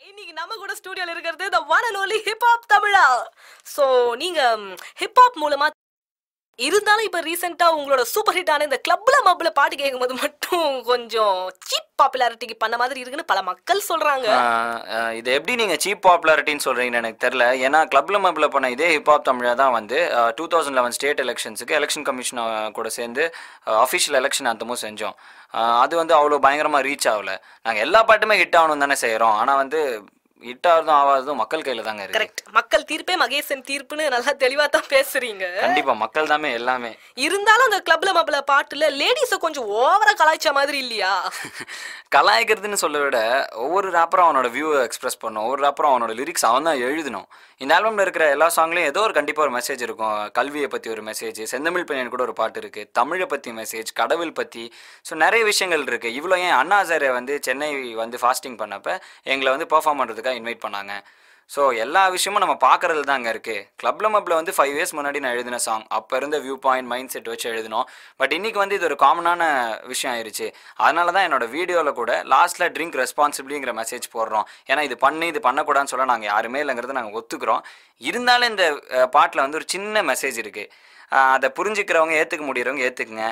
இன்னைக்கு நம்ம கூட ஸ்டுடியோல இருக்கிறது the one and only hip hop Tamizha. So நீங்க ஹிப் ஹாப் மூலமா இருந்தாலும் இப்ப ரீசெண்டா உங்களோட சூப்பர் ஹிட் ஆன இந்த கிளப்ல மப்ல பாட்டு கேட்கும்போது மட்டும் கொஞ்சம் சீப் பாப்புலாரிட்டிக்கு பண்ண மாதிரி இருக்குன்னு பல மக்கள் சொல்றாங்க. இது எப்படி நீங்க சீப் பாப்புலாரிட்டின்னு சொல்றீங்கன்னு எனக்கு தெரியல. ஏன்னா கிளப்ல மப்ல பண்ண இதே ஹிப் ஹாப் தமிழா தான் வந்து 2011 ஸ்டேட் எலெக்ஷன்ஸுக்கு எலெக்ஷன் கமிஷன் கூட சேர்ந்து அஃபிஷியல் எலெக்ஷன் அந்தமும் செஞ்சோம். அது வந்து அவ்வளோ பயங்கரமாக ரீச் ஆகல. நாங்கள் எல்லா பாட்டுமே ஹிட் ஆகணும் தானே செய்கிறோம். ஆனால் வந்து ஹிட் ஆகிறதும் ஆகாததும் மக்கள் கையில தாங்க இருக்கு. கரெக்ட். மக்கள் தீர்ப்பே மகேசன் தீர்ப்புன்னு நல்லா தெளிவா தான் பேசுறீங்க. கண்டிப்பா மக்கள் தாமே எல்லாமே. இருந்தாலும் அந்த கிளப்ல மப்ல பாட்டுல லேடிஸ கொஞ்சம் ஓவரா கலாய்ச்ச மாதிரி இல்லையா? கலாய்க்கிறதுன்னு சொல்ல விட ஒவ்வொரு ராப்பரும் அவனோட வியூவை எக்ஸ்பிரஸ் பண்ணும். ஒவ்வொரு ராப்பரும் அவனோட லிரிக்ஸ் அவன் தான் எழுதணும். இந்த ஆல்பம்ல இருக்கிற எல்லா சாங்லையும் ஏதோ ஒரு கண்டிப்பாக ஒரு மெசேஜ் இருக்கும். கல்வியை பற்றி ஒரு மெசேஜ், செந்தமிழ் பையன் கூட ஒரு பாட்டு இருக்குது, தமிழை பற்றி மெசேஜ், கடவுள் பற்றி. ஸோ நிறைய விஷயங்கள் இருக்குது. இவ்வளோ ஏன் அண்ணா ஹசாரே வந்து சென்னை வந்து ஃபாஸ்டிங் பண்ணப்போ எங்களை வந்து பெர்ஃபார்ம் பண்ணுறதுக்காக இன்வைட் பண்ணாங்க. ஸோ எல்லா விஷயமும் நம்ம பார்க்குறது தான் அங்கே இருக்குது. கிளப்ல மப்ல வந்து 5 years முன்னாடி நான் எழுதின சாங். அப்போ இருந்த வியூ பாயிண்ட் மைண்ட் செட் வச்சு எழுதினோம். பட் இன்றைக்கி வந்து இது ஒரு காமனான விஷயம் ஆயிடுச்சு. அதனால தான் என்னோடய வீடியோவில் கூட லாஸ்ட்டில் ட்ரிங்க் ரெஸ்பான்சிபிலிங்கிற மெசேஜ் போடுறோம். ஏன்னா இது பண்ணக்கூடாதுன்னு சொல்ல நாங்கள் யாருமே இல்லைங்கிறத நாங்கள் ஒத்துக்கிறோம். இருந்தாலும் இந்த பாட்டில் வந்து ஒரு சின்ன மெசேஜ் இருக்குது. அதை புரிஞ்சுக்கிறவங்க ஏற்றுக்க முடியறவங்க ஏற்றுக்குங்க,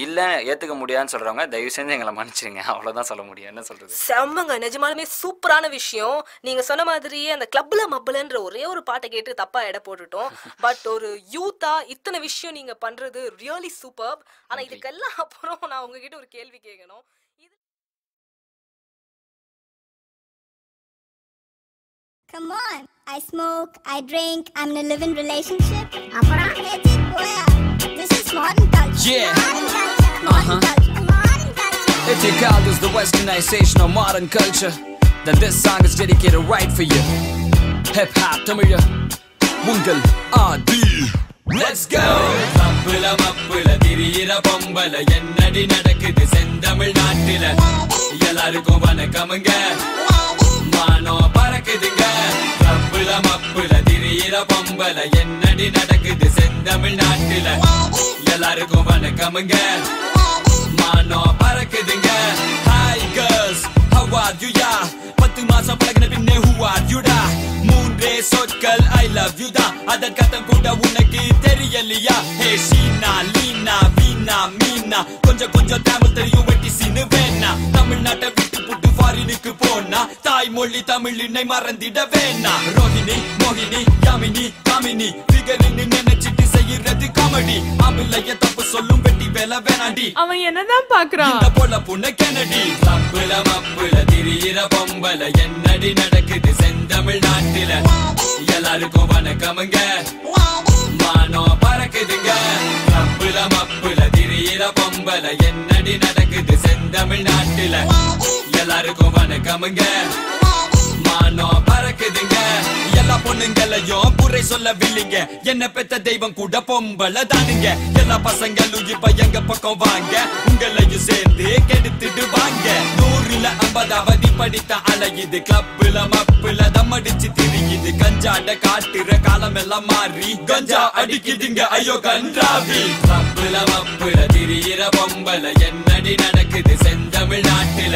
இல்லை ஏற்றுக்க முடியாதுன்னு சொல்கிறவங்க தயவு செஞ்சு எங்களை மன்னிச்சிருங்க. அவ்வளோதான் சொல்ல முடியும். என்ன சொல்கிறது? செம்மங்க, நிஜமாலுமே சூப்பரான விஷயம். நீங்கள் சொன்ன மாதிரியே அந்த கிளப்ல மப்லன்ற ஒரே ஒரு பாட்டை கேட்டு தப்பாக எடை போட்டுட்டோம். பட் ஒரு யூத்தா இத்தனை விஷயம் நீங்கள் பண்ணுறது ரியலி சூப்பர். ஆனால் இதுக்கெல்லாம் அப்புறம் நான் உங்ககிட்ட ஒரு கேள்வி கேட்கணும். Come on, I smoke, I drink, I'm in a living relationship. That's it, boy. This is modern culture. Yeah. Modern culture. Modern culture. Modern culture. If you call this the westernization of modern culture, then this song is dedicated right for you. Hip hop Tamila, Mungal Adi. Let's go. Mappula mappula dirira bombala ennadi nadakudhu sendamil naatila ellarukkum vanakamanga mano parakudunga mappula mappula dirira bombala ennadi nadakudhu sendamil naatila ellarukkum vanakamanga mano parakudunga. Hi girls, how are you ya? 10 மாசம் பழகின பின்னே who are you da? மூன்றே சொற்கள் I love you da. அதன் கதம் கூட உனக்கு தெரியலையா? ஹே ஷீனா லீனா வீணா மீனா கொஞ்சம் தமிழ் தெரியும் வெட்டி சீனு வேணா. தமிழ்நாட்டை விட்டு புட்டு ஃபாரினுக்கு போனா தாய்மொழி தமிழினை மறந்திட வேணா. ரோஹிணி மோகினி யாமினி காமினி ஃபிகர்னு நினைச்சிட்டு செய்யறது காமெடி. ஆம்பிள்ளைய தப்பு சொல்லும் வெட்டி வேலை வேணாண்டி. அவன் என்னதான் பாக்குறான்? இந்த போல புண்ண கெனடி. மப்புல மப்புல திரியிற பொம்பல என்னடி நடக்குது செந்தமிழ் நாட்டில எல்லாருக்கும் வணக்கமுங்க மானோ பறக்குதுங்க. மப்புல மப்புல திரியிற பொம்பல என்னடி நடக்குது செந்தமிழ் நாட்டில எல்லாருக்கும் வணக்கமுங்க மானோ பறக்குதுங்க. எல்லா பொண்ணுங்களையும் புரை சொல்லவில்லைங்க, என்ன பெத்த தெய்வம் கூட பொம்பளை தானுங்க. எல்லா பசங்களும் இப்ப எங்க பக்கம் வாங்க, உங்களையும் சேர்ந்து கெடுத்துட்டு வாங்க. 100ல் 50வது படித்த அலையுது கிளப்ல மப்புல தம்மடிச்சு திரியுது. கஞ்சாட காட்டுற காலம் எல்லாம் மாறி கஞ்சா அடிக்குதுங்க ஐயோ கன்றாவி. கிளப்ல மப்புல திரியிற பொம்பல என்னடி நடக்குது செந்தமிழ் நாட்டில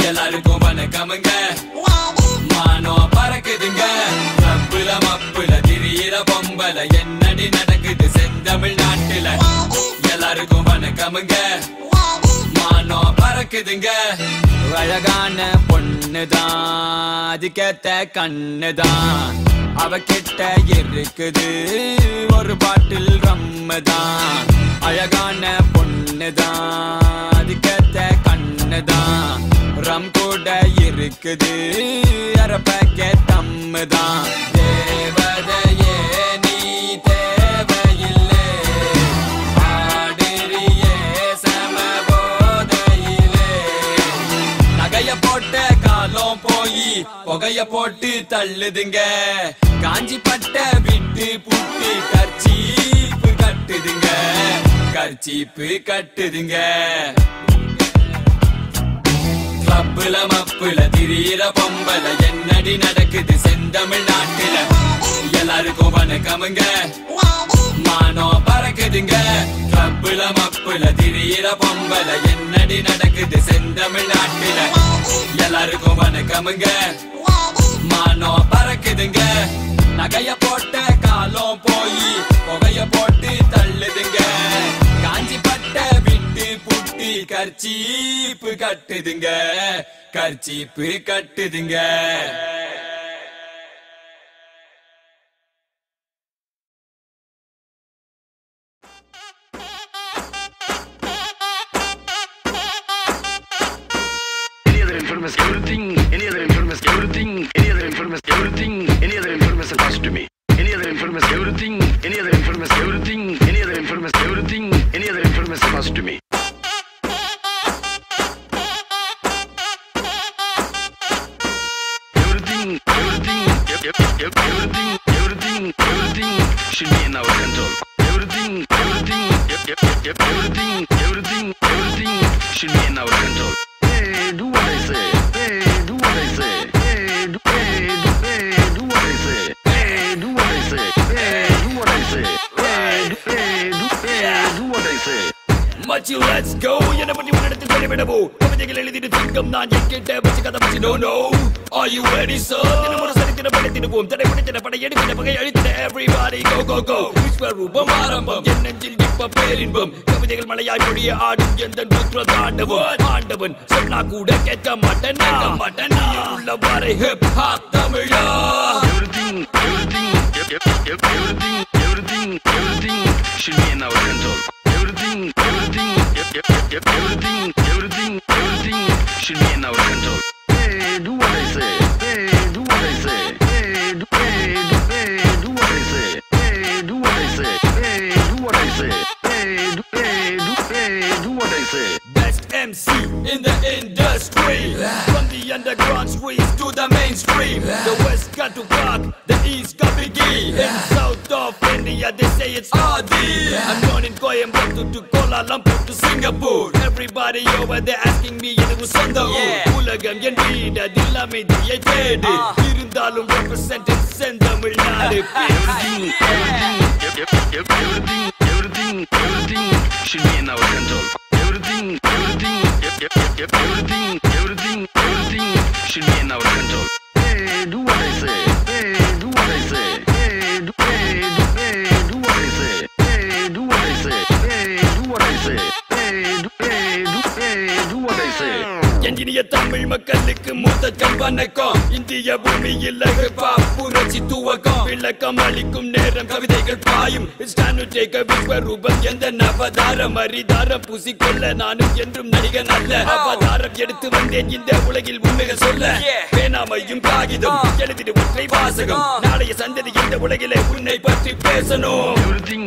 எல்லாருக்கும் வணக்கமுங்க மானோ பறக்குதுங்க. கிளப்ல மப்புல திரியிற பொம்பல என்னடி நடக்குது செந்தமிழ் நாட்டில எல்லாருக்கும் வணக்கமுங்க மானோ பறக்குதுங்க. அழகான பொண்ணுதான், அதுக்கேத்த கண்ணுதான், அவகிட்ட இருக்குது ஒரு பாட்டில் ரம்முதான். அழகான பொண்ணுதான், அதுக்கேத்த கண்ணுதான், ரம் கூட இருக்குது அரை பேக்கெட் தம்முதான். தேவதையே நீ தேவையில்லை ஆடிரியே சமபோதையிலே. நகைய போட்ட காலம் போய் புகைய போட்டு தள்ளுதுங்க. காஞ்சி பட்ட விட்டு புட்டு கர்ச்சீப்பு கட்டுதுங்க, கர்ச்சீப்பு கட்டுதுங்க. மப்புல மப்புல திரியிற பொம்பல என்னடி நடக்குது செந்தமிழ் நாட்டில எல்லாருக்கும் வணக்கமுங்க மானோ பறக்குதுங்க. மப்புல மப்புல திரியிற பொம்பல என்னடி நடக்குது செந்தமிழ் நாட்டில எல்லாருக்கும் வணக்கமுங்க மானம் பறக்குதுங்க நகைய போட்ட காலம் போய் புகைய போட்டு தள்ளுதுங்க காஞ்சி பட்ட விட்டு புட்டி கர்ச்சீப்பு கட்டுதுங்க கர்ச்சீப்பு கட்டுதுங்க Everything, any other information, everything, any other information, everything, any other information pass to me. Any other information, everything, any other information, everything, any other information, everything, any other information pass to me. Everything, everything, everything, everything, everything should be in our control. Everything, everything, everything, everything, everything should be in our control. Hey, do what I say. Hey, do what I say. Hey, do what I say. Hey, do what I say. Hey, do what I say. Do what I say. Machi, let's go. என்ன பண்ணி உன்னடத்தில் வெளிவிடவோ கவிதைகள் எழுதிட்டு தீர்க்கம் நான் என்கிட்ட வச்சு கதை வச்சு no no. Are you ready sir? தினமுறை சரித்திர படைத்திடுவோம் தடைப்படைத்திட படை எடுக்கிற பகை அழித்திட everybody go go go. விஸ்வரூபம் ஆரம்பம் என் நெஞ்சில் இப்ப பேரின்பம் கவிதைகள் மலையாய் பொழிய ஆடும் எந்த ருத்ர தாண்டவம் ஆண்டவன் சொன்னா கூட கேட்க மாட்டேனா உள்ள வரை hip hop Tamizha. Everything, everything, everything, everything, everything should be in our control. Everything, everything, everything, everything, everything should be in our control. Hey, do what I say. Hey, do what I say. Hey, do what I say. Hey, do what I say. Hey, do what I say. Hey, do what I say. Best MC in the industry. From the underground streets to the mainstream. The West got to rock, the East got Biggie. In South of India they say it's Adi. I'm known in Coimbatore to Kuala Lumpur to Singapore. Everybody over there asking me இது சொந்த ஊர். உலகம் என் வீடு அதில் அமைதியை தேடு. இருந்தாலும் representing செந்தமிழ்நாடு. Everything, everything should be in our control. Everything, everything should be in our control. Hey, do what I say. Hey, do what I say. Hey, do what I say. Hey, do what I say. Hey, do what I say. Hey, do what I say. இந்திய தமிழ் மக்களுக்கு முதற்கண் வணக்கம். இந்திய பூமியில் hip hop புரட்சி துவக்கம். விளக்கம் அளிக்கும் நேரம் கவிதைகள் பாயும். It's time to take a விஸ்வரூபம் எந்த நவதாரம் அரிதாரம் பூசிக்கொள்ள நானும் என்றும் நடிகன் அல்ல. அவதாரம் எடுத்து வந்தேன் இந்த உலகில் உண்மைகள் சொல்ல. பேனாமையும் காகிதம் எழுதிடு ஒற்றை வாசகம். நாளைய சந்ததி இந்த உலகிலே உன்னை பற்றி பேசணும். Everything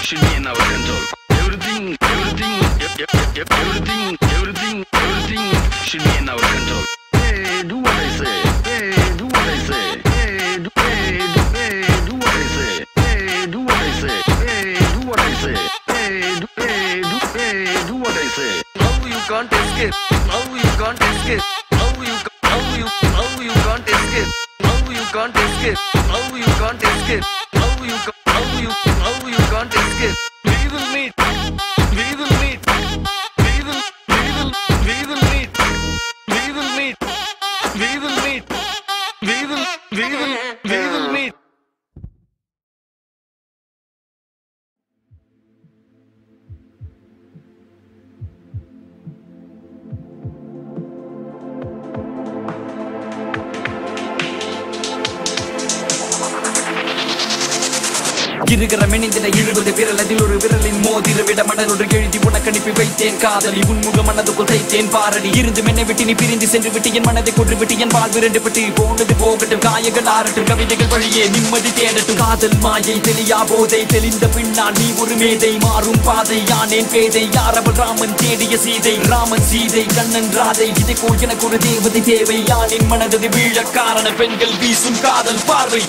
should be in our control. Everything should be in our control. Hey, do what I say. Hey, do what I say. Hey, do what I say. Hey, do what I say. Hey, do what I say. Hey, do what I say. Now you can't escape. Now you can't escape. Now you can't escape. Now you can't escape. Now you can't escape. Now you can't escape. We will meet. We will meet. We will meet. We will meet. We will meet. We will meet. இருக்கிற மெனிந்திட 70 விரல் அதில் ஒரு விரலின் மோதிர விட மடல் ஒன்று எழுதி உனக்கு அனுப்பி வைத்தேன் காதலி உன்முக மனதுக்குள் தைத்தேன் பாரடி இருந்து மென்னை விட்டு நீ பிரிந்து சென்று விட்டு என் மனதை கொன்று விட்டு என் வாழ்வு இரண்டு விட்டு போனது போகட்டும் காயங்கள் ஆறட்டும் கவிதைகள் வழியே நிம்மதி தேடட்டும் காதல் மாயை தெளியா போதை தெளிந்த பின்னால் நீ ஒரு மேதை மாறும் பாதை யானேன் பேதை யாரவள் ராமன் தேடிய சீதை ராமன் சீதை கண்ணன் ராதை இதை போல் எனக்கு ஒரு தேவதை தேவை யானின் மனதை வீழ காரண பெண்கள் வீசும் காதல் பார்வை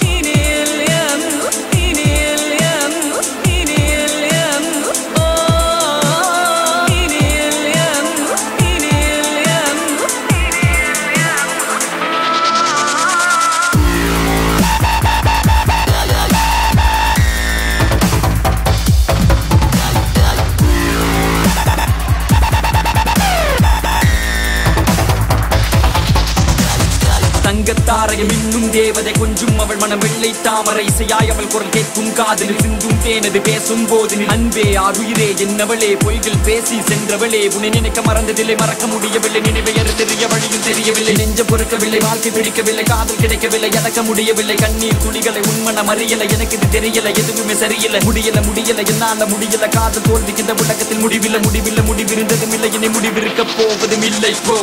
தங்கத்தாரையும் இன்னும் தேவதை கொஞ்சம் அவள் மனம் வெள்ளை தாமரை இசையாய் அவள் குரல் கேட்கும் காதில் சிந்தும் தேனது பேசும் போது அன்பே ஆறுயிரே என்னவளே பொய்கள் பேசி சென்றவளே உன்னை நினைக்க மறந்ததில்லை மறக்க முடியவில்லை நினைவை தெரிய வழியும் தெரியவில்லை நெஞ்ச பொறுக்கவில்லை வாழ்க்கை பிடிக்கவில்லை காதல் கிடைக்கவில்லை அடக்க முடியவில்லை கண்ணீர் துளிகளை உண்மனம் அறியலை எனக்கு இது தெரியல எதுவுமே சரியில்லை முடியல என்னால முடியல காதல் தோல்விக்கு இந்த உலகத்தில் முடிவிருந்ததும் இல்லை இனி முடிவிருக்க போவதும் இல்லை போ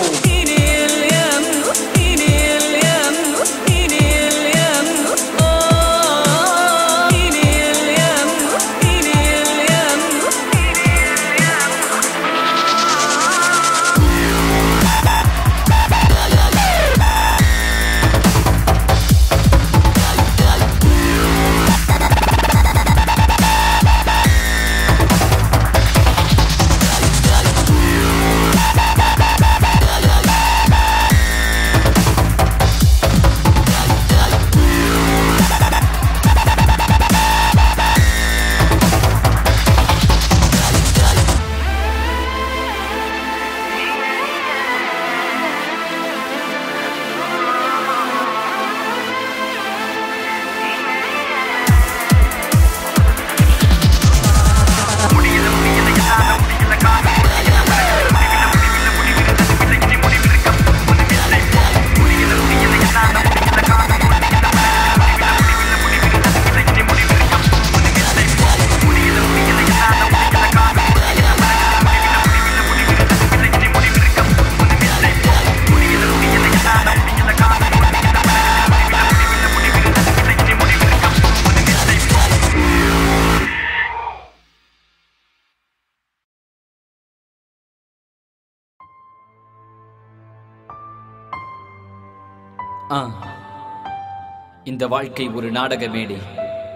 இந்த வாழ்க்கை ஒரு நாடக மேடை,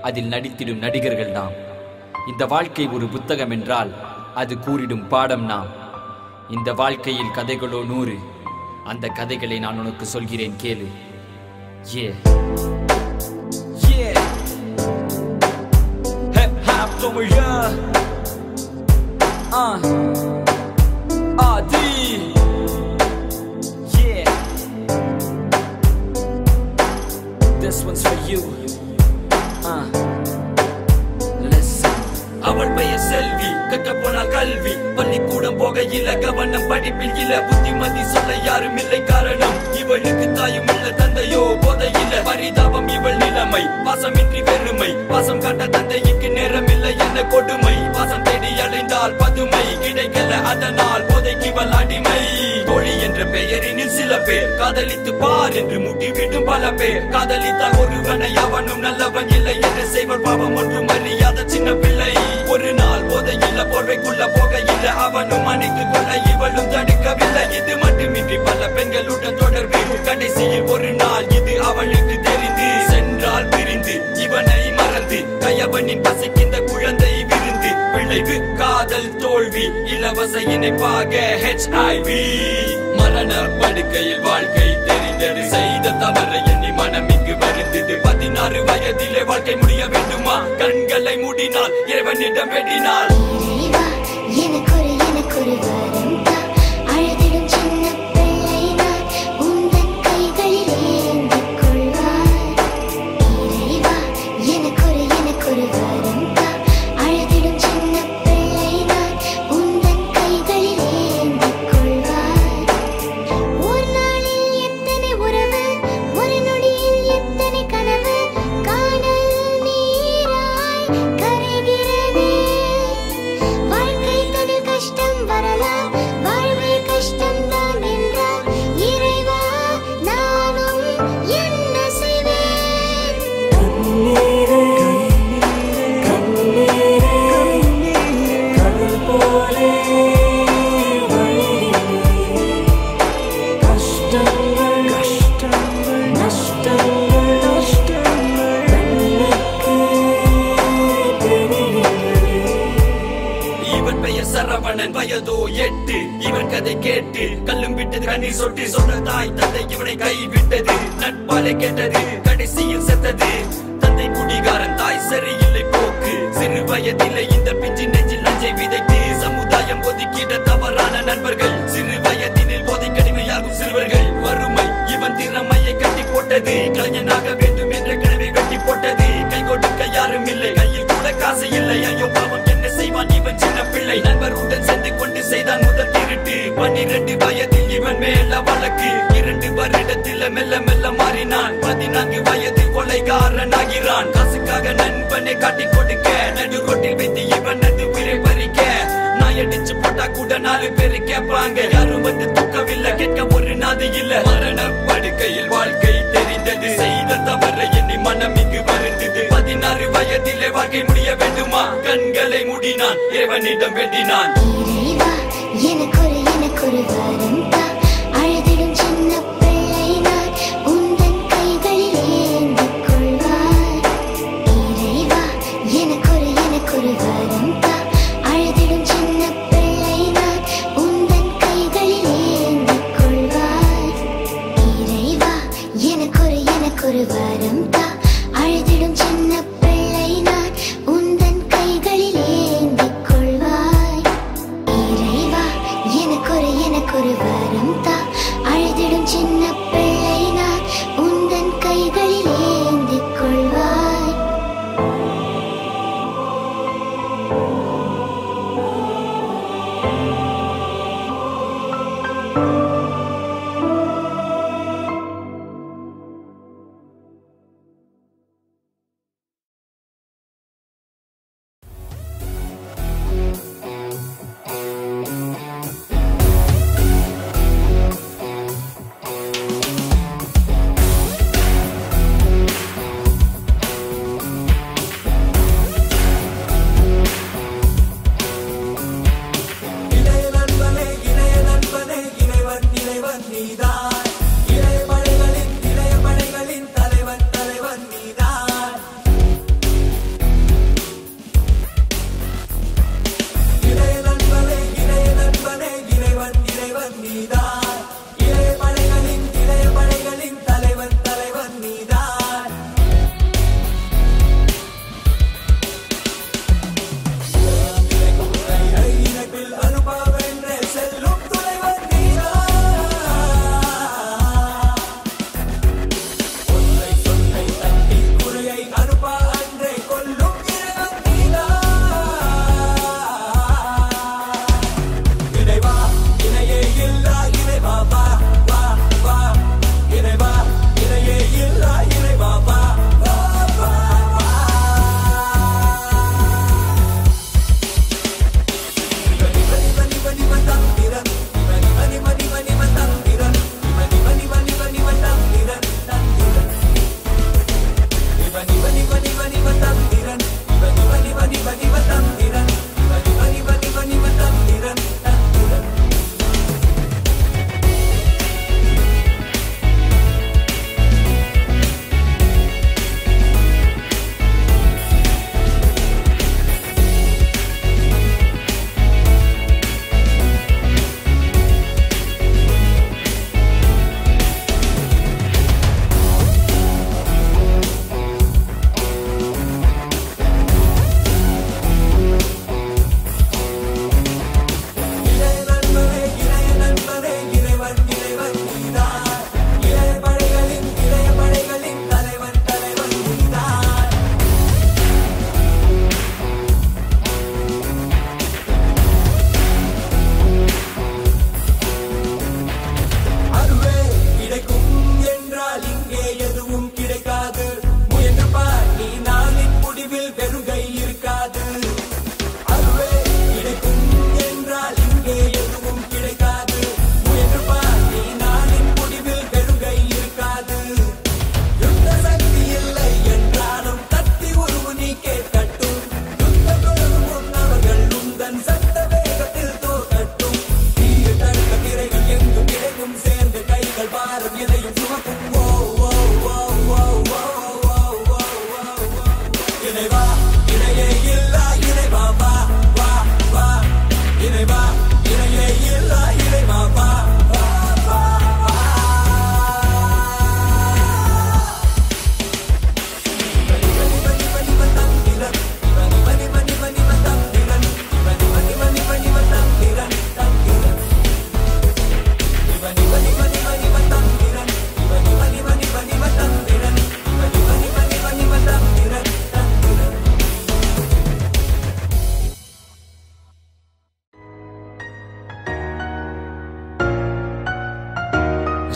அதில் நடித்திடும் நடிகர்கள் நாம். இந்த வாழ்க்கை ஒரு புத்தகம் என்றால் அது கூறிடும் பாடம் நாம். இந்த வாழ்க்கையில் கதைகளோ 100, அந்த கதைகளை நான் உனக்கு சொல்கிறேன் கேளு. This one's for you. Listen. அவள் பெயர் செல்வி, கற்க போனால் கல்வி, பள்ளிக்கூடம் போகையில கவனம் படிப்பில் இல்ல, புத்திமதி சொல்ல யாரும் இல்லை காரணம் இவளுக்கு தாயும் இல்ல தந்தையோ போதையில்ல, பரிதாபம் இவள் நிலைமை, பாசமின்றி வெறுமை, பாசம் காட்ட தந்தைக்கு நேரம் இல்லை என்ன கொடுமை, பாசம் தேடி அடைந்தால் பதுமை கிடைக்கல அதனால் போதைக்கு இவள் அடிமை. தோழி என்ற பெயரினில் சில பேர் காதலித்து பார் என்று முட்டிவிடும் பல பேர், காதலித்தால் ஒருவனை அவனும் நல்லவன் இல்லை என்று செய்வன் பாவம் ஒன்றும் அறியாத சின்ன பிள்ளை. ஒரு நாள் போதையில்ல போர்வைக்குள்ள போகையில்ல அவனும் அணைத்துக் கொள்ள இவளும் தடுக்கவில்லை. இது மட்டுமின்றி பல பெண்களுடன் தொடர்பு, கடைசியில் ஒரு நாள் இது அவளுக்கு தெரிந்து சென்றால் பிரிந்து இவனை மறந்து கயவனின் பசிக்கின்ற குழந்தை விருந்து, விளைவு காதல் தோல்வி இலவச இணைப்பாக HIV. மரண படுக்கையில் வாழ்க்கை தெரிந்தது, செய்த தவறை எண்ணி மனம் இங்கு வருந்தது. 16 வயதிலே வாழ்க்கை முடிய வேண்டுமா, கண்களை மூடினால் இறைவனிடம் வேண்டினால். எனக்கொரு வரம் தான், அழுதிடும் சின்ன பிள்ளை நான், உந்தன் கைகளில் ஏந்திக் கொள்வார். இறைவா எனக்கொரு வரம் தான், அழுதிடும் சின்ன பிள்ளை நான், உந்தன் கைகளில் ஏந்திக் கொள்வார். ஒரு நாளில் எத்தனை உறவு, ஒரு நொடியில் எத்தனை கனவு, காணல் நீராய் கரைகிறது. வாழ்க்கை தனில் கஷ்டம் வரலாம், வாழ்வே கஷ்டம்தான் என்றால் இறைவா நானும் என்ன செய்வேன். கடல் போலே கஷ்டங்கள் நஷ்டங்கள் இவன் பெயர் சரவணன், வயதோ 8. இவன் கதை கேட்டு கல்லும் விட்டது, கண்ணீர் சொட்டு சொன்ன தாய் தந்தை இவனை கைவிட்டது, நட்பாலை கேட்டது கடைசியில் செத்தது. தந்தை குடிகாரன், தாய் சரியில்லை போக்கு, சிறு வயதிலே இந்த பிஞ்சு நெஞ்சில் நஞ்சை விதைத்து சமுதாயம் ஒதுக்கிட தவறான நண்பர்கள், சிறு வயதினில் போதை கடுமையாகும் சிறுவர்கள், வறுமை இவன் திறமையை கட்டி போட்டு 12 வயதில் இவன் மேல வழக்கு 2 வருடத்தில் மெல்ல மெல்ல மாறினான் 14 வயதில் கொலைகாரன் ஆகிறான் காசுக்காக நண்பனை காட்டி கொடுக்க நடு ரோட்டில் வைத்து இவன் நடு உயிரை பறிக்க நாயடிச்சு போட்டா கூட 4 பேரு கேட்பாங்க யாரும் வந்து தூக்கவில்லை கேட்க ஒரு நாதி இல்ல மரண படுக்கையில் வாழ்க்கை தெரிந்தது செய்த தவறை எண்ணி மனம் இங்கு வருந்தது 16 வயதிலே வாழ்க்கை முடிய வேண்டுமா கண்களை மூடினான் இறைவனிடம் வேண்டினான் எனக்கொரு வரம் தான் அழுதிடும் சின்ன பிள்ளை நான் உந்தன் கைகளில் ஏந்திக் கொள்வாய் இறைவா எனக்கொரு வரம் தான் அழுதிடும் சின்ன பிள்ளை நான் உந்தன் கைகளில் ஏந்திக் கொள்வாய் இறைவா எனக்கொரு வரம் தான் அழுதிடும் சின்ன பிள்ளை நான் உந்தன் கைகளில் ஏந்திக் கொள்வாய் இறைவா எனக்கொரு வரம்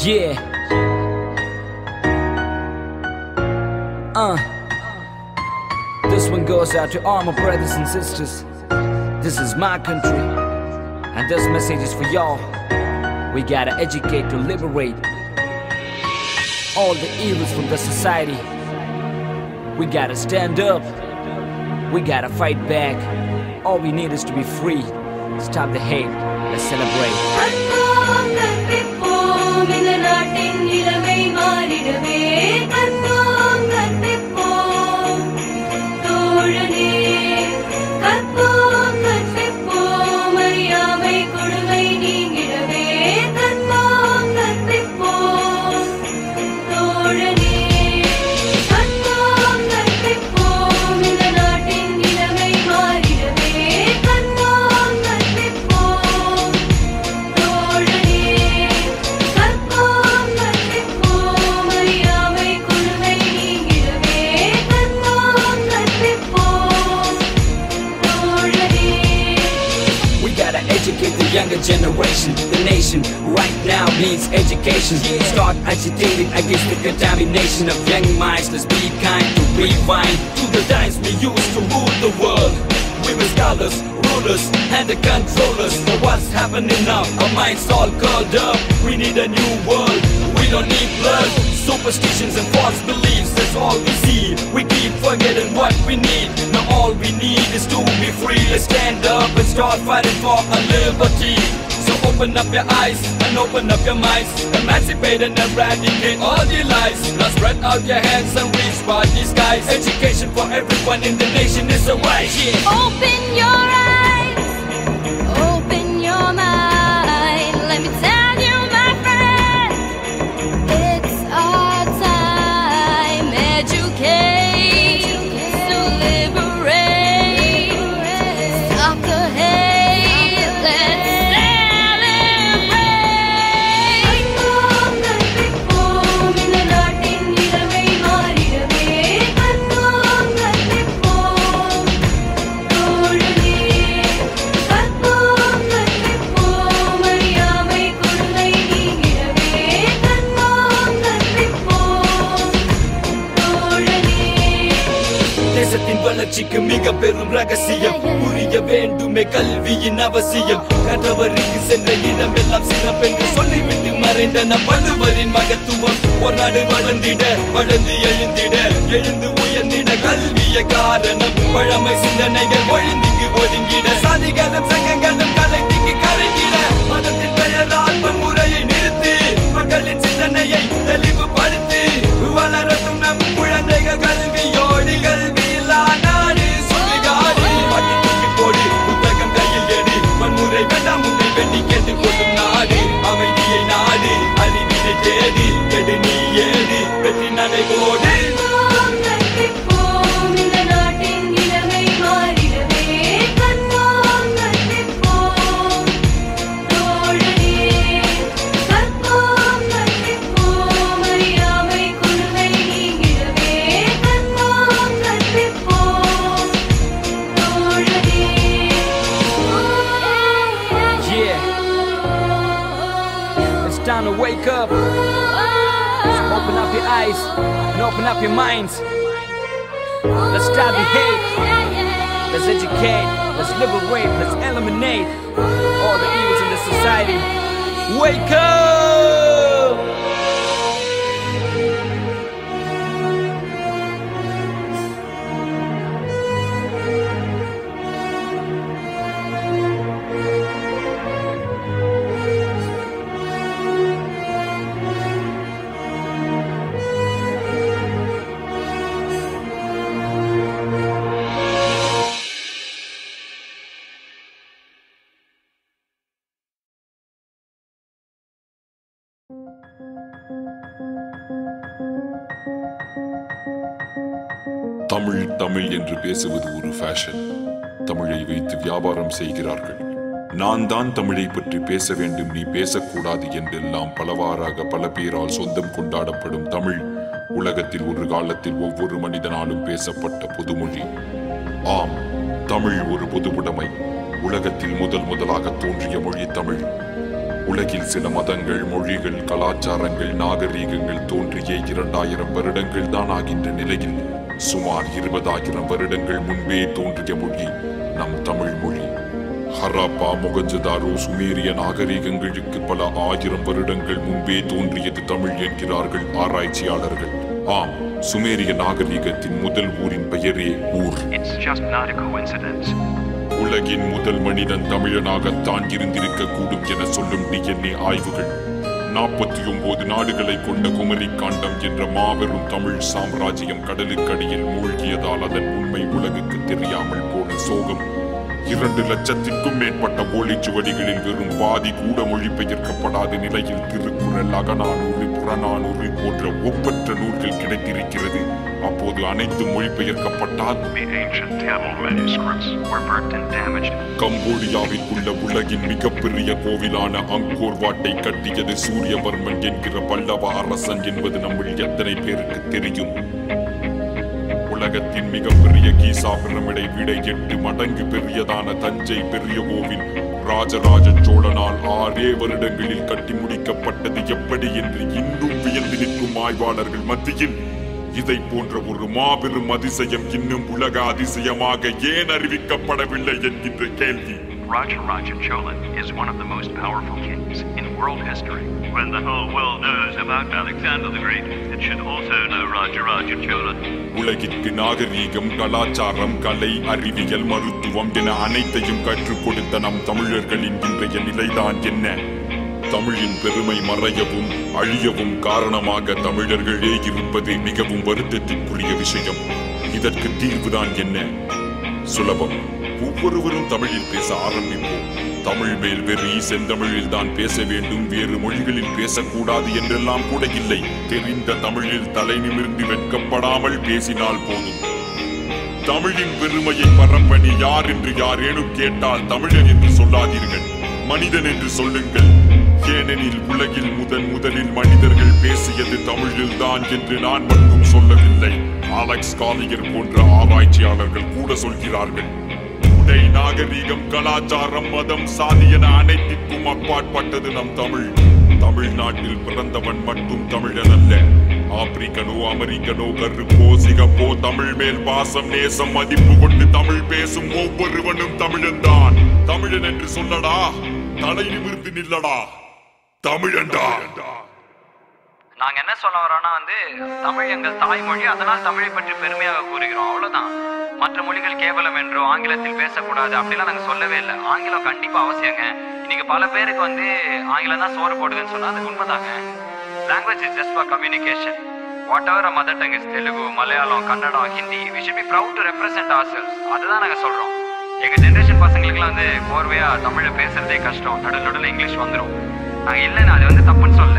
Yeah. This one goes out to all my brothers and sisters. This is my country, and this message is for y'all. We gotta educate to liberate all the evils from the society. We gotta stand up. We gotta fight back. All we need is to be free. Stop the hate. Let's celebrate. Younger generation, the nation right now needs education. Start agitating against the contamination of young minds. Let's be kind to rewind to the times we used to rule the world. We were scholars, rulers, and the controllers. But what's happening now? Our minds all curled up. We need a new world. We don't need blood, superstitions and false beliefs. That's all we see. We keep forgetting what we need. Now all we need is to be free. Let's stand up and start fighting for our liberty. So open up your eyes and open up your minds. Emancipate and eradicate all the lies. Now spread out your hands and reach for the skies. Education for everyone in the nation is a right. Yeah. Open your eyes, open your mind. Let me tell you, my friend, it's our time. Educate to liberate. Stop the hate. Let's வளர்ச்சிக்கு மிக பெரும் ரகசியம் புரிய வேண்டுமே கல்வியின் அவசியம். கற்றவருக்கு சென்ற இடமெல்லாம் சிறப்பென்று சொல்லிவிட்டு மறைந்த பழுவரின் மகத்துவம். ஒரு நாடு வளர்ந்திட வளர்ந்து எழுந்திட எழுந்து உயர்ந்திட கல்விய காரணம். பழமை சிந்தனைகள் ஒழிந்திக்கு ஒதுங்கிட சாதிகளும் சங்கங்களும் கலைந்திக்கு கரைந்திட மதத்தின் பெயரால் முறையை நிறுத்தி மக்களின் சிந்தனையை தெளிவுபடுத்தி வளரட்டும் நம் குழந்தைகள் கல்வியோடு கல்வி நாடு சுடுகாடு பட்டி தூக்கி போடு புத்தகம் கையில் எடு வன்முறை வேண்டாம் உன்னை வெட்டி கேட்டுக் கொள்ளும் நாடு அமைதியை நாடு அறிவினை தேடி கெடு நீ ஏடு வெற்றி நடைபோடு. Time to wake up. So open up your eyes and open up your minds. Let's stop the hate. Let's educate. Let's liberate. Let's eliminate all the evils in the society. Wake up! Tamil Tamil என்று பேசுவது ஒரு fashion. தமிழை வைத்து வியாபாரம் செய்கிறார்கள். நான் தான் தமிழை பற்றி பேச வேண்டும், நீ பேசக்கூடாது என்றெல்லாம் பலவாறாக பல பேரால் சொந்தம் கொண்டாடப்படும் தமிழ் உலகத்தில் ஒரு காலத்தில் ஒவ்வொரு மனிதனாலும் பேசப்பட்ட பொதுமொழி. ஆம், தமிழ் ஒரு பொதுவுடைமை. உலகத்தில் முதலாக தோன்றிய மொழி தமிழ். உலகில் சில மதங்கள், மொழிகள், கலாச்சாரங்கள், நாகரீகங்கள் தோன்றிய 2000 வருடங்கள் தான் ஆகின்ற நிலையில் சுமார் 20,000 வருடங்கள் முன்பே தோன்றிய மொழி நம் தமிழ் மொழி. ஹராப்பா, மொகஞ்சதாரோ, சுமேரிய நாகரீகங்களுக்கு பல 1000 வருடங்கள் முன்பே தோன்றியது தமிழ் என்கிறார்கள் ஆராய்ச்சியாளர்கள். ஆம், சுமேரிய நாகரீகத்தின் முதல் ஊரின் பெயரே ஊர். உலகின் முதல் மனிதன் தமிழனாகத்தான் இருந்திருக்க கூடும் என சொல்லும் DNA ஆய்வுகள் 49 நாடுகளை கொண்ட குமரி காண்டம் என்ற மாபெரும் தமிழ் சாம்ராஜ்யம் கடலுக்கடியில் மூழ்கியதால் அதன் உண்மை உலகுக்கு தெரியாமல் போன சோகம் 2 லட்சத்திற்கும் மேற்பட்ட ஓலைச்சுவடிகளில் வெறும் பாதி கூட மொழிபெயர்க்கப்படாத நிலையில் திருக்குறள், அகநானூறு, புறநானூறு போன்ற ஒப்பற்ற நூல்கள் கிடைத்திருக்கிறது. அப்போது அனைத்து மொழிபெயர்க்கப்பட்டால் கம்போடியாவில் உள்ள உலகின் மிகப்பெரிய கோவிலான அங்கோர் வாட்டை கட்டியது சூரியவர்மன் என்கிற பல்லவ அரசன் என்பது நம்மில் எத்தனை பேருக்கு தெரியும்? உலகத்தின் மிகப்பெரிய கீசா பிரமிடை விட 8 மடங்கு பெரியதான தஞ்சை பெரிய கோவில் ராஜராஜ சோழனால் 6 வருடங்களில் கட்டி முடிக்கப்பட்டது எப்படி என்று இன்னும் வியந்து நிற்கும் ஆய்வாளர்கள் மத்தியில் இதை போன்ற ஒரு மாபெரும் அதிசயம் இன்னும் உலக அதிசயமாக ஏன் அறிவிக்கப்படவில்லை என்கின்ற கேள்வி. Rajaraja Chola is one of the most powerful kings in world history. When the whole world knows about Alexander the Great, it should also know Rajaraja Chola. உலகிற்கு நாகரீகம், கலாச்சாரம், கலை, அறிவியல், மருத்துவம் என அனைத்தையும் கற்றுக் கொடுத்த நம் தமிழர்களின் இன்றைய நிலைதான் என்ன? தமிழின் பெருமை மறையவும் அழியவும் காரணமாக தமிழர்களே இருப்பது மிகவும் வருத்தத்திற்குரிய விஷயம். இதற்கு தீர்வுதான் என்ன? சுலபம். ஒவ்வொருவரும் தமிழில் பேச ஆரம்பிப்போம். தமிழ் மேல் வெறி, செந்தமிழில் தான் பேச வேண்டும், வேறு மொழிகளில் பேசக்கூடாது என்றெல்லாம் கூட இல்லை. தெரிந்த தமிழில் தலை நிமிர்ந்து வெட்கப்படாமல் பேசினால் போதும். தமிழின் பெருமையை பரப்பணி யார் என்று யாரேனும் கேட்டால் தமிழன் என்று சொல்லாதீர்கள், மனிதன் என்று சொல்லுங்கள். ஏனெனில் உலகில் முதலில் மனிதர்கள் பேசியது தமிழில் தான் என்று நான் மட்டும் சொல்லவில்லை, அலெக்ஸ் காலியர் போன்ற ஆராய்ச்சியாளர்கள் கூட சொல்கிறார்கள். உடை, நாகரீகம், கலாச்சாரம், மதம், சாதி என அனைத்திற்கும் அப்பாற்பட்டது நம் தமிழ். தமிழ்நாட்டில் பிறந்தவன் மட்டும் தமிழன் அல்ல. ஆப்பிரிக்கனோ, அமெரிக்கனோ, கருப்போ, சிகப்போ, தமிழ் மேல் பாசம், நேசம், மதிப்பு கொண்டு தமிழ் பேசும் ஒவ்வொருவனும் தமிழன் தான். தமிழன் என்று சொல்லடா, தலை நிமிர்ந்து நில்லடா, தமிழன்டா. நாங்க என்ன சொல்ல வரோம்னா தமிழ் எங்கள் தாய்மொழி, அதனால் தமிழை பற்றி பெருமையாக கூறுகிறோம், அவ்வளவுதான். மற்ற மொழிகள் கேவலம் என்றோ ஆங்கிலத்தில் பேசக்கூடாது அப்படிலாம் நாங்க சொல்லவே இல்லை. ஆங்கிலம் கண்டிப்பா அவசியங்க. இன்னைக்கு பல பேருக்கு ஆங்கிலம் தான் சோறு போடுதுன்னு சொன்னா அது உண்மைதாங்க. Language is just for communication. Whatever our mother tongue is, Telugu, Malayalam, Kannada, Hindi, we should be proud to represent ourselves. அதுதான் நாங்க சொல்றோம். எங்க ஜெனரேஷன் பசங்களுக்குலாம் கோர்வையா தமிழை பேசுறதே கஷ்டம், நடுவில் இங்கிலீஷ் வந்துடும். நாங்க இல்லைன்னு அது தப்புன்னு சொல்ல.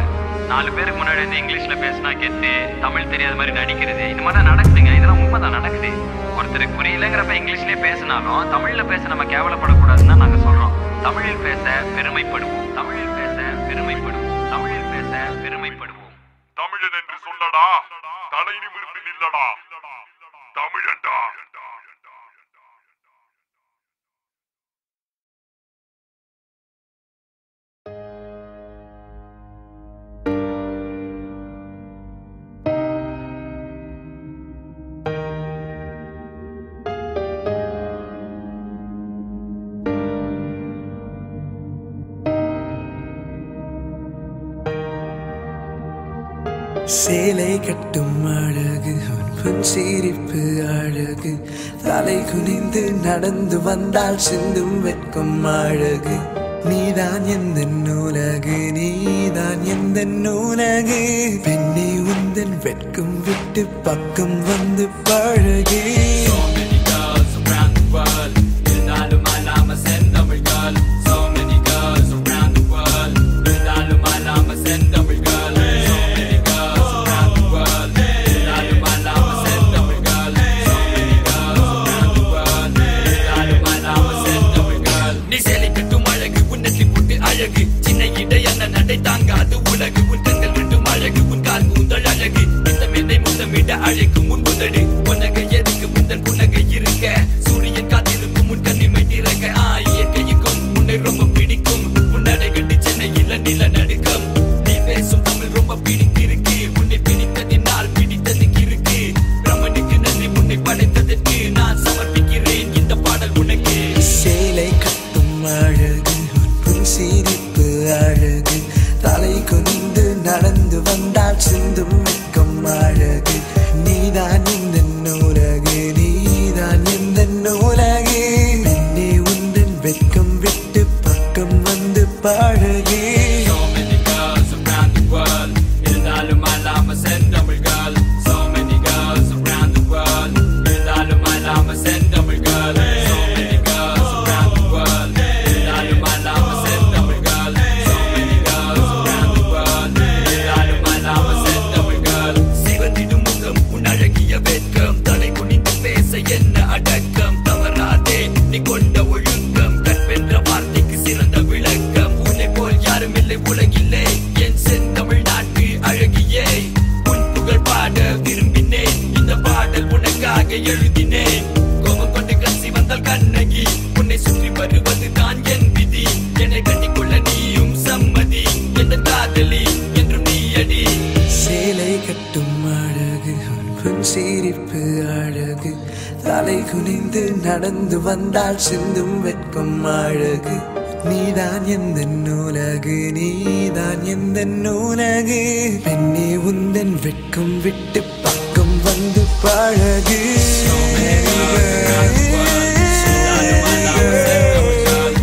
4 பேருக்கு முன்னாடி இங்கிலீஷ்ல பேசினா கெத்து, தமிழ் தெரியாத மாதிரி நடிக்கிறது, இந்த மாதிரி நடக்குதுங்க. இதெல்லாம் உண்மைதான் நடக்குது. ஒருத்தருக்கு புரியலங்கிறப்ப இங்கிலீஷ்லயே பேசினாலும் தமிழ்ல பேச நம்ம கேவலப்படக்கூடாதுன்னு தான் நாங்க சொல்றோம். தமிழில் பேச பெருமைப்படுவோம், தமிழில் பேச பெருமைப்படுவோம், தமிழில் பேச பெருமைப்படுவோம். தமிழன் என்று சொல்லடா, தலை நிமிர்ந்து நில்லடா, தமிழன்டா. சேலை கட்டும் அழகு, உன் சிரிப்பு அழகு, தலை குனிந்து நடந்து வந்தால் சிந்தும் வெட்கும் அழகு. நீதான் எந்த நூலகு, நீதான் எந்த நூலகு, பெண்ணை உந்தன் வெட்கம் விட்டு பக்கம் வந்து பழகு. அழைக்கும் முன் புதடி உனக்கு எதுக்கு முந்தன் புனகை இருக்க, சூரியன் காத்திருக்கும் முன் கண்ணிமை திறக்க. இயற்கைக்கும் உன்னை ரொம்ப பிடிக்கும், உன்னடை கட்டி சென்னையில் நடந்து வந்தால் சிந்தும் வெட்கம் அழகு நீதான் இந்த நூலகு நீதான் இந்த நூலகு பெண்ணே உந்தன் வெட்கம் விட்டு பக்கம் வந்து பழகு So many girls around the world இருந்தாலும் அல்லாம செந்தமிழ் girl So many girls around the world இருந்தாலும் அல்லாம செந்தமிழ் girl So many girls around the world இருந்தாலும் அல்லாம செந்தமிழ் girl So many girls around the world இருந்தாலும் அல்லாம செந்தமிழ் girl சிவந்திடும் முகம் உன் அழகிய வெட்கம் தலை குனிந்து பேச என்ன அடக்கம் தவறாதே நீ கொண்ட ஒழுக்கம் கற்பென்ற வார்த்தைக்கு சிறந்த விளக்கம் உன்னை போல் யாரும் இல்லை உலகில்லை என் செந்தமிழ் நாட்டு அழகியே உன் புகழ் பாட விரும்பினேன் இந்த பாடல் உனக்காக எழுதினேன் கோபம் கொண்டு கசி வந்தால் கண்ணகி உன்னை சுற்றி வருவது தான் என் விதி என்னை கட்டிக்கொள்ள நீயும் சம்மதி எந்த காதலி என்றும் நீ அடி சேலை கட்டும் அழகு உன் சிரிப்பு அழகு தலை குனிந்து நடந்து வந்தால் சிந்தும் வெட்கம் அழகு நீதான் எந்த நூலகு நீதான் எந்த நூலகு பெண்ணே உந்தன் வெட்கம் விட்டு பக்கம் வந்து பழகு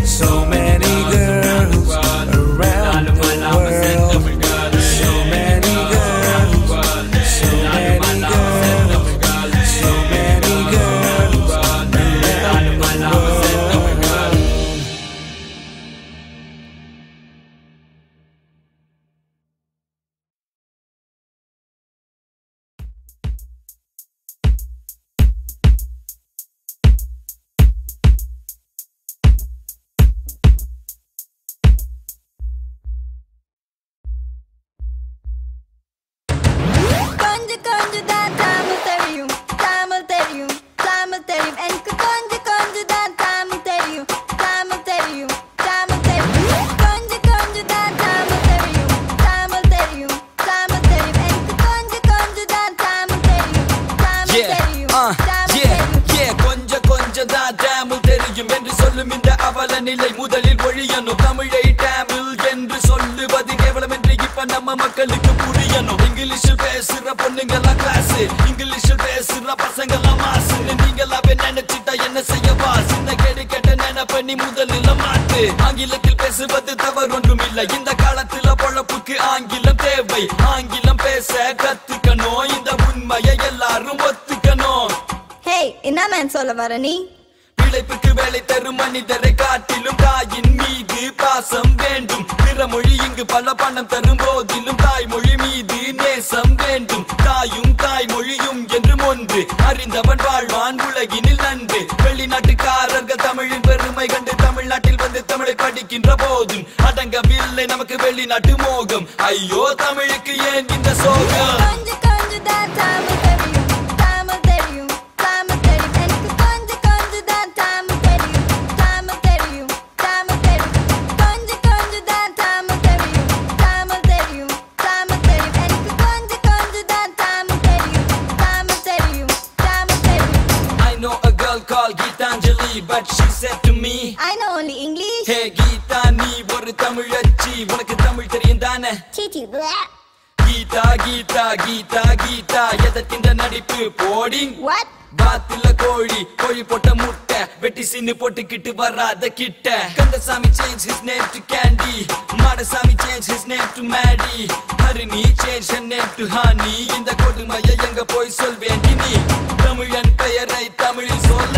So many girls around the world So many girls So many girls So many girls around the world கொஞ்சம் கொஞ்சம் தான் தமிழ் தெரியும் தமிழ் தெரியும் தமிழ் தெரியும் எனக்கு கொஞ்சம் கொஞ்சம் தான் தமிழ் தெரியும் தமிழ் தெரியும் தமிழ் தெரியும் கொஞ்சம் கொஞ்சம் தான் தமிழ் தெரியும் தமிழ் தெரியும் தமிழ் தெரியும் எனக்கு கொஞ்சம் கொஞ்சம் தான் தமிழ் தெரியும் தமிழ் தெரியும் தமிழ் தெரியும் கொஞ்சம் கொஞ்சம் தான் தமிழ் தெரியும் என்று சொல்லும் இந்த அவல நிலை முதலில் ஒழியணும் தமிழை தமிழ் என்று சொல்லுவது கேவலம் என்று இப்ப நம்ம மக்களுக்கு புரியணும் இங்கிலீஷில் பேசுற பொண்ணுங்கெல்லாம் கிளாஸ் இங்கிலீஷில் பேசுற பசங்கெல்லாம் மாசு நீங்களாவே நினைச்சிட்டா என்ன செய்யவா சின்ன கேடு கேட்ட நினைப்ப நீ முதலில் மாட்டு ஆங்கிலத்தில் பேசுவது தவறு ஒன்றும் இல்லை இந்த காலத்துல பொழப்புக்கு ஆங்கிலம் தேவை ஆங்கிலம் பேச கத்துக்கணும் இந்த உண்மையை எல்லாரும் ஒத்துக்கணும் ஹே என்ன மேன் சொல்ல வர நீ பிழைப்புக்கு வேலை தரும் மனிதரை காட்டிலும் தாயின் மீது பாசம் வேண்டும் பிறமொழி இங்கு பல பணம் தரும் போதிலும் தாய்மொழி மீது நேசம் வேண்டும் தாயும் தாய்மொழியும் என்றும் ஒன்று அறிந்தவன் வாழ்வான் உலகினில் நன்று வெளிநாட்டுக்காரர்கள் தமிழின் பெருமை கண்டு தமிழ்நாட்டில் வந்து தமிழை படிக்கின்ற போதும் அடங்கவில்லை நமக்கு வெளிநாட்டு மோகம் ஐயோ தமிழுக்கு ஏன் இந்த சோகம் கொஞ்சம் கொஞ்சம் தான் தமிழ் தெரியும் தமிழ் தெரியும் தமிழ் தெரியும் எனக்கு கொஞ்சம் கொஞ்சம் தான் தமிழ் தெரியும் தமிழ் தெரியும் தமிழ் தெரியும் கொஞ்சம் கொஞ்சம் தான் தமிழ் தெரியும் தமிழ் தெரியும் தமிழ் தெரியும் எனக்கு கொஞ்சம் கொஞ்சம் தான் தமிழ் தெரியும் தமிழ் தெரியும் தமிழ் தெரியும் I know a girl called Geetanjali but she said to me I know only English Hey Geetha நீ ஒரு தமிழச்சி உனக்கு தமிழ் தெரியும் தானே Chichi blah கீதா கீதா கீதா கீதா எதற்கின்ற நடிப்பு போடிங் What பாத்துல கோழி கோழி போட்ட முட்டை வெட்டி சின்னு போட்டுக்கிட்டு வராத கிட்ட Kandasamy change his name to Candy Madasamy change his name to Maddie Harini change her name to Honey இந்த கொடுமையை எங்க போய் சொல்வேண்டி நீ தமிழன் பெயரை தமிழில் சொல்ல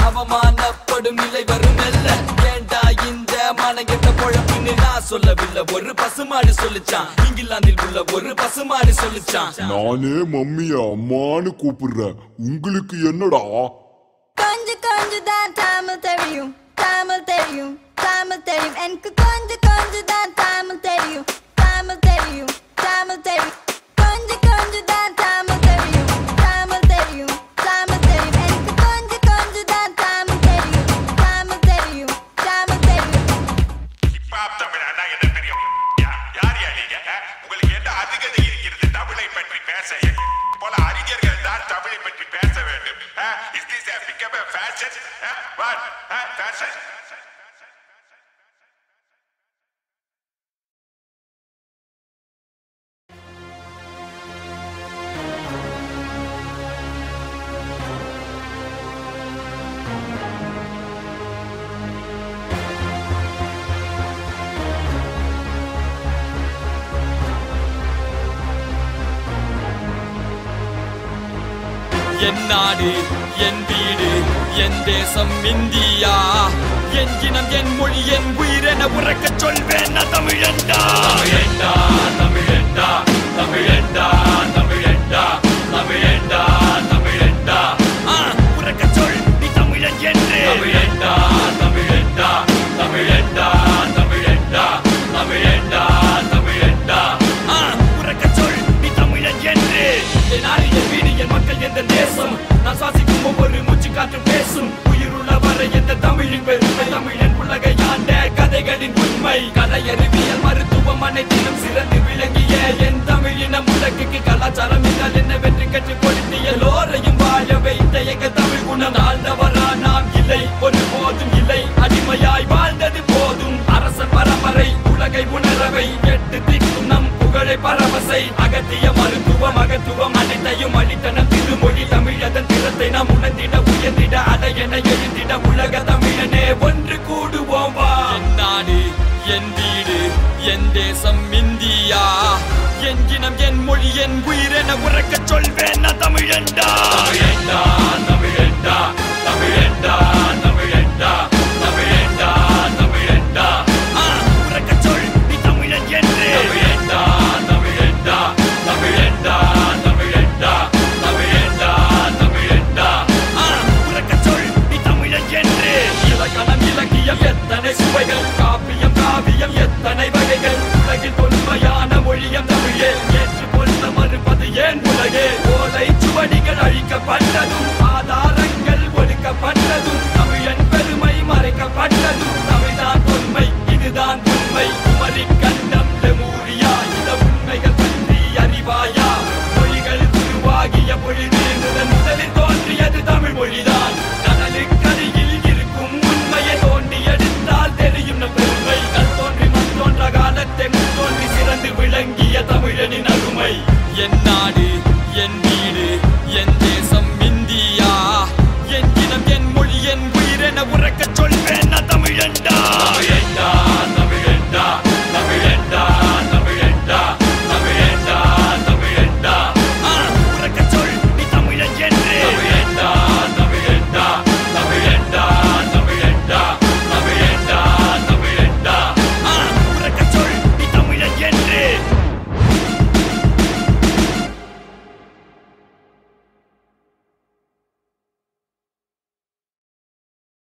அவமானப்படும் நிலை வரும் இல்ல ஏண்டா இந்த மானங்கெட்ட பொழப்புன்னு நான் சொல்லவில்லை ஒரு பசுமாடு சொல்லுச்சான் இங்கிலாந்தில் உள்ள ஒரு பசுமாடு சொல்லுச்சான் நானே மம்மிய அம்மான்னு கூப்பிடுறேன் உங்களுக்கு என்னடா கொஞ்சம் கொஞ்சம் தான் தமிழ் தெரியும் தமிழ் தெரியும் தமிழ் தெரியும் எனக்கு கொஞ்சம் கொஞ்சம் தான் தமிழ் தெரியும் தமிழ் தெரியும் தமிழ் தெரியும் கொஞ்சம் கொஞ்சம் தான் தமிழ் தெரியும் தமிழ் தெரியும் தமிழ் தெரியும் எனக்கு கொஞ்சம் கொஞ்சம் தான் தமிழ் தெரியும் தமிழ் தெரியும் தமிழ் தெரியும் ஹிப்ஹாப் தமிழானா என்ன தெரியும் யார் நீங்க உங்களுக்கு என்ன அதிகதை இருக்கிறது தமிழை பற்றி பேச போல அறிஞர்கள் தான் தமிழை பற்றி பேச வேண்டும் is this become a fashion what fashion என் நாடு என் வீடு என் தேசம் இந்தியா என் இனம் என் மொழி என் உயிரென உறக்க சொல்வேன் நான் தமிழண்டா தமிழண்டா தமிழண்டா தமிழண்டா தமிழண்டா தமிழண்டா தமிழண்டா உறக்க சொல் நீ தமிழன் என்று தமிழண்டா தமிழண்டா தமிழண்டா தமிழண்டா தமிழண்டா தமிழண்டா உறக்க சொல் நீ தமிழன் என்று என் நாடு என் வீடு என் மக்கள் எந்த தேசம் நான் சுவாசிக்கும் ஒவ்வொரு மூச்சு காற்று பேசும் உயிருள்ள வரை எந்த தமிழின் பெருமை தமிழன் உலகை ஆண்ட கதைகளின் உண்மை கலை அறிவியல் மருத்துவம் அனைத்திலும் சிறந்து விளங்கிய என் தமிழினம் உலகுக்கு கலாச்சாரம் என்றால் என்னவென்று கற்றுக் கொடுத்து எல்லோரையும் வாழ வைத்த எங்கள் தமிழ் குணம் ஆழ்ந்தவரா நாம் இல்லை ஒரு போதும் இல்லை அடிமையாய் வாழ்ந்தது போதும் அரசன் பரம்பரை உலகை உணரவை எட்டு திக்கும் நம் புகழை பரவசை அகத்திய மருத்துவம் அகத்துவம் அனைத்தையும் அளித்தன திருமொழி தமிழதன் திறத்தை நாம் உணர்ந்திட உயர்ந்திட அதை என எழுந்திட உலக தமிழனே ஒன்று கூடுவோம் வா என் நாடு என் வீடு என் தேசம் இந்தியா என் இனம் என் மொழி என் உயிரென உறக்க சொல்வேன் நான் தமிழண்டா தமிழண்டா தமிழண்டா தமிழண்டா தமிழண்டா தமிழண்டா தமிழண்டா உறக்க சொல் நீ தமிழன் என்று தமிழண்டா தமிழண்டா தமிழண்டா தமிழண்டா தமிழண்டா தமிழண்டா உறக்க சொல் நீ தமிழன் என்று இலக்கணம் இலக்கியம் எத்தனை சுவைகள் காப்பியம் காவியம் எத்தனை வகைகள் உலகில் தொன்மையான மொழியம் தமிழே ஏற்றுக்கொள்ள மறுப்பது ஏன் உலகே ஓலை சுவடிகள் அழிக்கப்பட்ட